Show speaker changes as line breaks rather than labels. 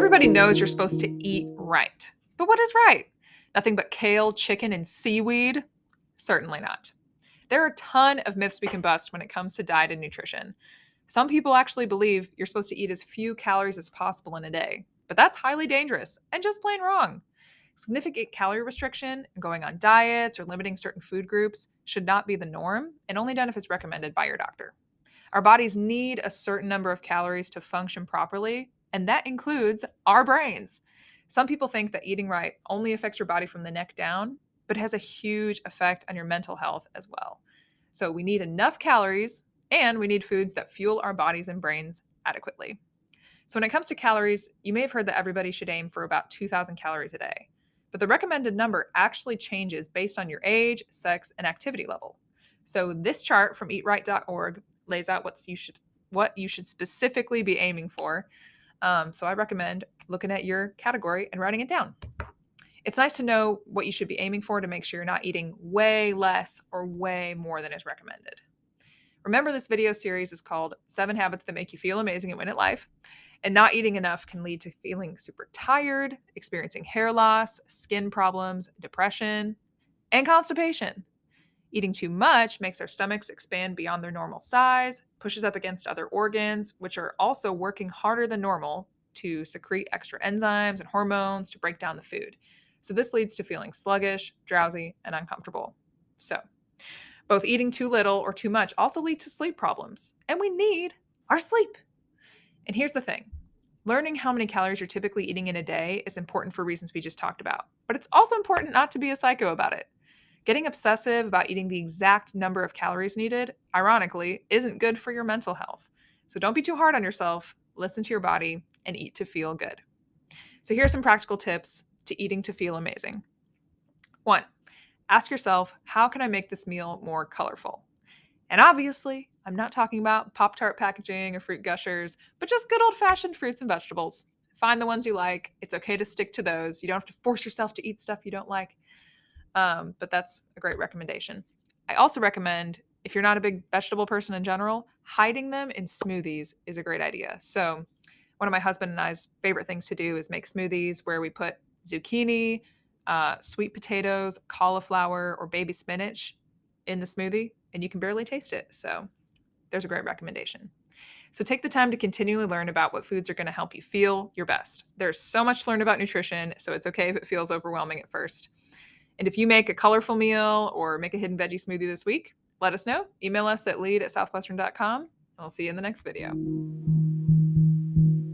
Everybody knows you're supposed to eat right. But what is right? Nothing but kale, chicken, and seaweed? Certainly not. There are a ton of myths we can bust when it comes to diet and nutrition. Some people actually believe you're supposed to eat as few calories as possible in a day, but that's highly dangerous and just plain wrong. Significant calorie restriction, going on diets, or limiting certain food groups should not be the norm and only done if it's recommended by your doctor. Our bodies need a certain number of calories to function properly, and that includes our brains. Some people think that eating right only affects your body from the neck down, but has a huge effect on your mental health as well. So we need enough calories and we need foods that fuel our bodies and brains adequately. So when it comes to calories, you may have heard that everybody should aim for about 2,000 calories a day. But the recommended number actually changes based on your age, sex, and activity level. So this chart from eatright.org lays out what you should specifically be aiming for. So I recommend looking at your category and writing it down. It's nice to know what you should be aiming for to make sure you're not eating way less or way more than is recommended. Remember, this video series is called 7 Habits That Make You Feel Amazing and Win at Life. And not eating enough can lead to feeling super tired, experiencing hair loss, skin problems, depression, and constipation. Eating too much makes our stomachs expand beyond their normal size, pushes up against other organs, which are also working harder than normal to secrete extra enzymes and hormones to break down the food. So this leads to feeling sluggish, drowsy, and uncomfortable. So both eating too little or too much also lead to sleep problems, and we need our sleep. And here's the thing. Learning how many calories you're typically eating in a day is important for reasons we just talked about, but it's also important not to be a psycho about it. Getting obsessive about eating the exact number of calories needed, ironically, isn't good for your mental health. So don't be too hard on yourself, listen to your body, and eat to feel good. So here's some practical tips to eating to feel amazing. 1, ask yourself, how can I make this meal more colorful? And obviously, I'm not talking about Pop-Tart packaging or fruit gushers, but just good old-fashioned fruits and vegetables. Find the ones you like. It's okay to stick to those. You don't have to force yourself to eat stuff you don't like. But that's a great recommendation. I also recommend, if you're not a big vegetable person in general, hiding them in smoothies is a great idea. So one of my husband and I's favorite things to do is make smoothies where we put zucchini, sweet potatoes, cauliflower, or baby spinach in the smoothie, and you can barely taste it. So there's a great recommendation. So take the time to continually learn about what foods are going to help you feel your best. There's so much to learn about nutrition, so it's okay if it feels overwhelming at first. And if you make a colorful meal or make a hidden veggie smoothie this week, let us know. Email us at lead@southwestern.com, and we'll see you in the next video.